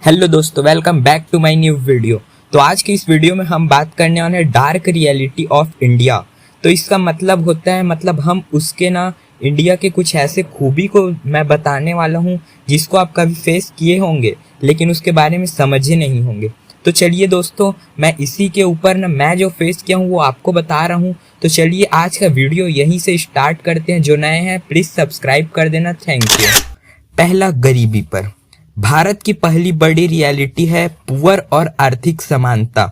Hello दोस्तों, welcome back to my new video. तो आज की इस वीडियो में हम बात करने वाले हैं डार्क रियलिटी ऑफ इंडिया। तो इसका मतलब होता है हम उसके इंडिया के कुछ ऐसे खूबी को मैं बताने वाला हूँ जिसको आप कभी फेस किए होंगे लेकिन उसके बारे में समझे नहीं होंगे। तो चलिए दोस्तों, मैं इसी के ऊपर मैं जो फेस किया हूँ वो आपको बता रहा हूँ। तो चलिए आज का वीडियो यहीं से स्टार्ट करते हैं। जो नए हैं प्लीज़ सब्सक्राइब कर देना, थैंक यू। पहला, गरीबी पर। भारत की पहली बड़ी रियलिटी है पुअर और आर्थिक समानता।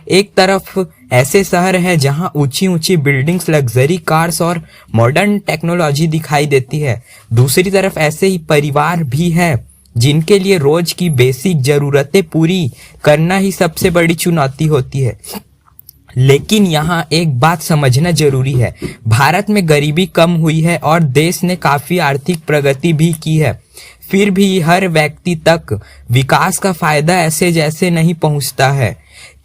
एक तरफ ऐसे शहर है जहां ऊंची ऊंची बिल्डिंग्स, लग्जरी कार्स और मॉडर्न टेक्नोलॉजी दिखाई देती है। दूसरी तरफ ऐसे ही परिवार भी हैं जिनके लिए रोज की बेसिक जरूरतें पूरी करना ही सबसे बड़ी चुनौती होती है। लेकिन यहाँ एक बात समझना जरूरी है, भारत में गरीबी कम हुई है और देश ने काफी आर्थिक प्रगति भी की है। फिर भी हर व्यक्ति तक विकास का फायदा ऐसे जैसे नहीं पहुंचता है।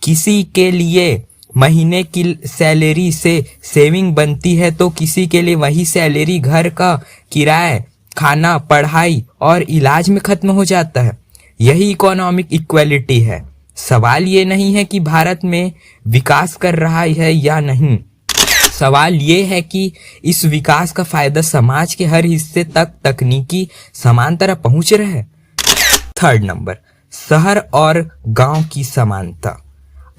किसी के लिए महीने की सैलरी से सेविंग बनती है तो किसी के लिए वही सैलरी घर का किराया, खाना, पढ़ाई और इलाज में खत्म हो जाता है। यही इकोनॉमिक इक्वालिटी है। सवाल ये नहीं है कि भारत में विकास कर रहा है या नहीं, सवाल ये है कि इस विकास का फायदा समाज के हर हिस्से तक तकनीकी समान तरह पहुंच रहा है। थर्ड नंबर, शहर और गांव की समानता।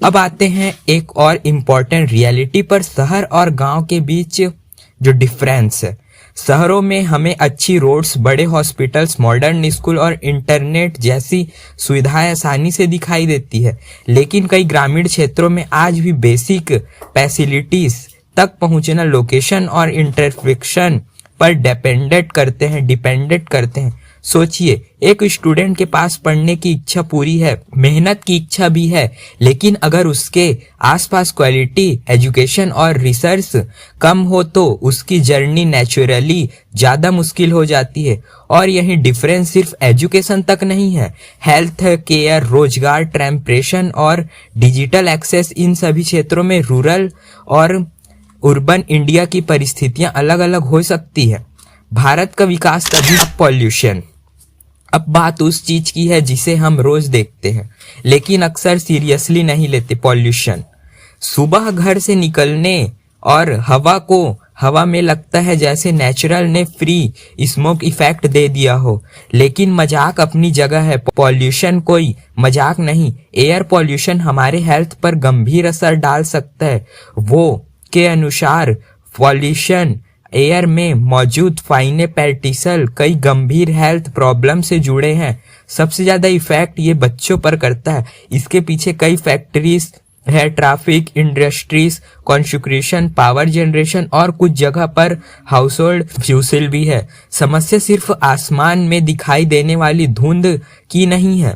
अब आते हैं एक और इम्पोर्टेंट रियलिटी पर, शहर और गांव के बीच जो डिफरेंस है। शहरों में हमें अच्छी रोड्स, बड़े हॉस्पिटल्स, मॉडर्न स्कूल और इंटरनेट जैसी सुविधाएं आसानी से दिखाई देती है। लेकिन कई ग्रामीण क्षेत्रों में आज भी बेसिक फैसिलिटीज तक पहुंचना लोकेशन और इंटरफेक्शन पर डिपेंडेंट करते हैं। सोचिए, एक स्टूडेंट के पास पढ़ने की इच्छा पूरी है, मेहनत की इच्छा भी है, लेकिन अगर उसके आसपास क्वालिटी एजुकेशन और रिसर्च कम हो तो उसकी जर्नी नेचुरली ज्यादा मुश्किल हो जाती है। और यही डिफरेंस सिर्फ एजुकेशन तक नहीं है, हेल्थ केयर, रोजगार, ट्रांसपोर्टेशन और डिजिटल एक्सेस, इन सभी क्षेत्रों में रूरल और अर्बन इंडिया की परिस्थितियां अलग अलग हो सकती है। भारत का विकास तभी। पॉल्यूशन। अब बात उस चीज की है जिसे हम रोज देखते हैं लेकिन अक्सर सीरियसली नहीं लेते। पॉल्यूशन। सुबह घर से निकलने और हवा में लगता है जैसे नेचुरल ने फ्री स्मोक इफेक्ट दे दिया हो, लेकिन मजाक अपनी जगह है। पॉल्यूशन कोई मजाक नहीं। एयर पॉल्यूशन हमारे हेल्थ पर गंभीर असर डाल सकता है। वो के अनुसार पॉल्यूशन एयर में मौजूद फाइने पार्टिकल कई गंभीर हेल्थ प्रॉब्लम से जुड़े हैं। सबसे ज्यादा इफेक्ट ये बच्चों पर करता है। इसके पीछे कई फैक्ट्रीज है, traffic, industries, construction, power generation और कुछ जगह पर हाउस होल्ड फ्यूल भी है। समस्या सिर्फ आसमान में दिखाई देने वाली धुंध की नहीं है,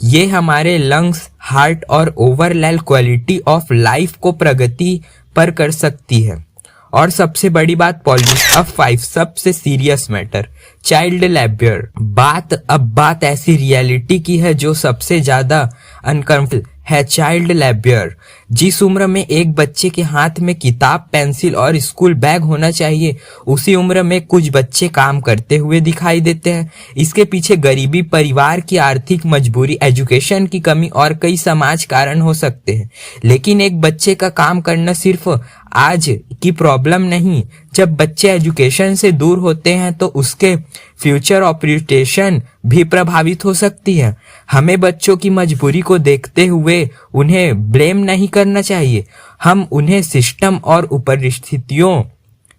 ये हमारे लंग्स, हार्ट और ओवरऑल क्वालिटी ऑफ लाइफ को प्रगति पर कर सकती है। और सबसे बड़ी बात पॉल्यूशन। अब 5 सबसे सीरियस मैटर, चाइल्ड लेबर। बात ऐसी रियलिटी की है जो सबसे ज्यादा अनकंफर्टेबल है, चाइल्ड लेबर। जिस उम्र में एक बच्चे के हाथ में किताब, पेंसिल और स्कूल बैग होना चाहिए, उसी उम्र में कुछ बच्चे काम करते हुए दिखाई देते हैं। इसके पीछे गरीबी, परिवार की आर्थिक मजबूरी, एजुकेशन की कमी और कई समाज कारण हो सकते हैं। लेकिन एक बच्चे का काम करना सिर्फ आज की प्रॉब्लम नहीं, जब बच्चे एजुकेशन से दूर होते हैं तो उसके फ्यूचर ऑपरेशन भी प्रभावित हो सकती है। हमें बच्चों की मजबूरी को देखते हुए उन्हें ब्लेम नहीं करना चाहिए, हम उन्हें सिस्टम और परिस्थितियों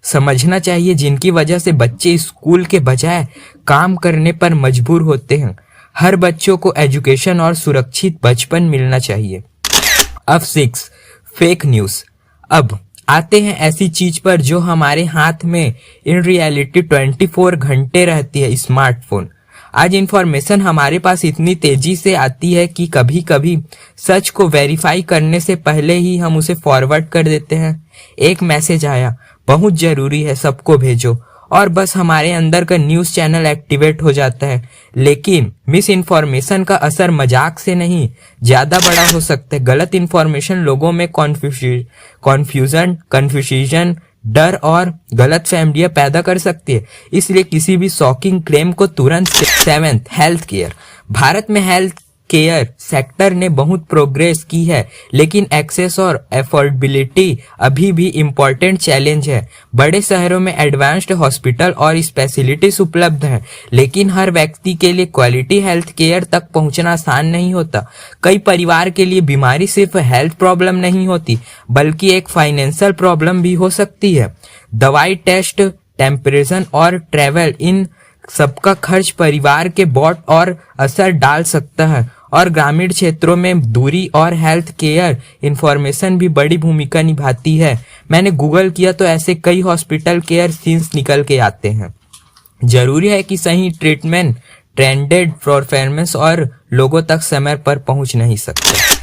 समझना चाहिए जिनकी वजह से बच्चे स्कूल के बजाय काम करने पर मजबूर होते हैं। हर बच्चों को एजुकेशन और सुरक्षित बचपन मिलना चाहिए। अब 6 फेक न्यूज। अब आते हैं ऐसी चीज पर जो हमारे हाथ में इन रियलिटी 24 घंटे रहती है, स्मार्टफोन। आज इंफॉर्मेशन हमारे पास इतनी तेजी से आती है कि कभी कभी सच को वेरीफाई करने से पहले ही हम उसे फॉरवर्ड कर देते हैं। एक मैसेज आया, बहुत जरूरी है, सबको भेजो, और बस हमारे अंदर का न्यूज चैनल एक्टिवेट हो जाता है। लेकिन मिस इन्फॉर्मेशन का असर मजाक से नहीं ज्यादा बड़ा हो सकता है। गलत इन्फॉर्मेशन लोगों में कन्फ्यूजन, डर और गलत फहमियां पैदा कर सकती है। इसलिए किसी भी शॉकिंग क्लेम को तुरंत। 7, हेल्थ केयर। भारत में हेल्थ केयर सेक्टर ने बहुत प्रोग्रेस की है, लेकिन एक्सेस और अफोर्डेबिलिटी अभी भी इम्पोर्टेंट चैलेंज है। बड़े शहरों में एडवांस्ड हॉस्पिटल और स्पेशलिटीज उपलब्ध हैं, लेकिन हर व्यक्ति के लिए क्वालिटी हेल्थ केयर तक पहुंचना आसान नहीं होता। कई परिवार के लिए बीमारी सिर्फ हेल्थ प्रॉब्लम नहीं होती, बल्कि एक फाइनेंशियल प्रॉब्लम भी हो सकती है। दवाई, टेस्ट, टेम्परेचर और ट्रैवल, इन सबका खर्च परिवार के बोझ और असर डाल सकता है। और ग्रामीण क्षेत्रों में दूरी और हेल्थ केयर इंफॉर्मेशन भी बड़ी भूमिका निभाती है। मैंने गूगल किया तो ऐसे कई हॉस्पिटल केयर सीन्स निकल के आते हैं। जरूरी है कि सही ट्रीटमेंट, ट्रेंडेड परफॉर्मेंस और लोगों तक समय पर पहुंच नहीं सकते।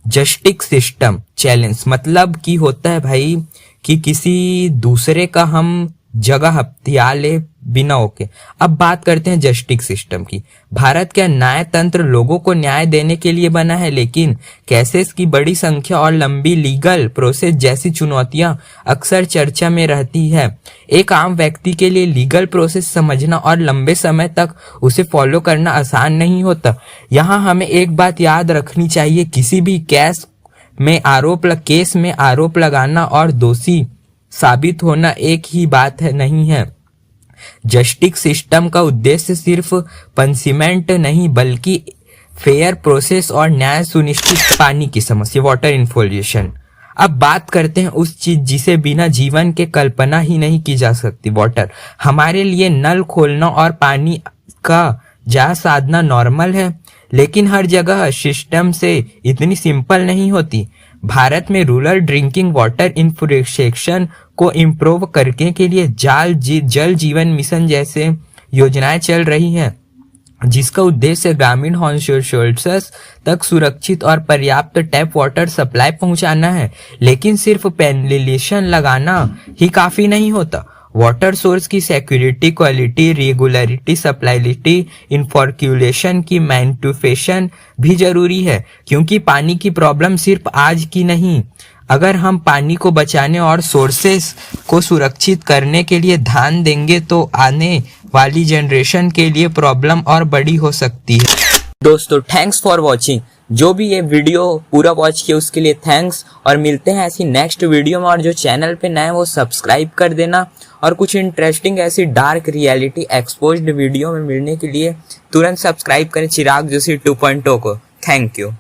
जस्टिस सिस्टम चैलेंज मतलब कि होता है भाई कि किसी दूसरे का हम जगह हथिया ले बिना होके। अब बात करते हैं जस्टिस सिस्टम की। भारत का न्याय तंत्र लोगों को न्याय देने के लिए बना है, लेकिन केसेस की बड़ी संख्या और लंबी लीगल प्रोसेस जैसी चुनौतियां अक्सर चर्चा में रहती है। एक आम व्यक्ति के लिए लीगल प्रोसेस समझना और लंबे समय तक उसे फॉलो करना आसान नहीं होता। यहाँ हमें एक बात याद रखनी चाहिए, किसी भी केस में आरोप लगाना और दोषी साबित होना एक ही बात नहीं है। जस्टिस सिस्टम का उद्देश्य सिर्फ पनिशमेंट नहीं, बल्कि फेयर प्रोसेस और न्याय सुनिश्चित। पानी की समस्या, वाटर इन्फ्लेशन। अब बात करते हैं उस चीज जिसे बिना जीवन के कल्पना ही नहीं की जा सकती, वाटर। हमारे लिए नल खोलना और पानी का जहाज साधना नॉर्मल है, लेकिन हर जगह सिस्टम से इतनी सिंपल नहीं होती। भारत में रूरल ड्रिंकिंग वाटर इंफ्रास्ट्रक्चर को इम्प्रूव करने के लिए जल जीवन मिशन जैसे योजनाएं चल रही हैं, जिसका उद्देश्य ग्रामीण हाउसहोल्ड्स तक सुरक्षित और पर्याप्त टैप वाटर सप्लाई पहुंचाना है। लेकिन सिर्फ पेनिलेशन लगाना ही काफी नहीं होता। वाटर सोर्स की सिक्योरिटी, क्वालिटी, रेगुलरिटी, सप्लाईलिटी, इन्फॉर्क्यूलेशन की मैन्युफैक्चरिंग भी जरूरी है, क्योंकि पानी की प्रॉब्लम सिर्फ आज की नहीं। अगर हम पानी को बचाने और सोर्सेस को सुरक्षित करने के लिए ध्यान देंगे तो आने वाली जनरेशन के लिए प्रॉब्लम और बड़ी हो सकती है। दोस्तों, थैंक्स फॉर वॉचिंग। जो भी ये वीडियो पूरा वॉच किया उसके लिए थैंक्स, और मिलते हैं ऐसी नेक्स्ट वीडियो में। और जो चैनल पे नए वो सब्सक्राइब कर देना, और कुछ इंटरेस्टिंग ऐसी डार्क रियलिटी एक्सपोज्ड वीडियो में मिलने के लिए तुरंत सब्सक्राइब करें चिराग जोशी 2.0 को। Thank you.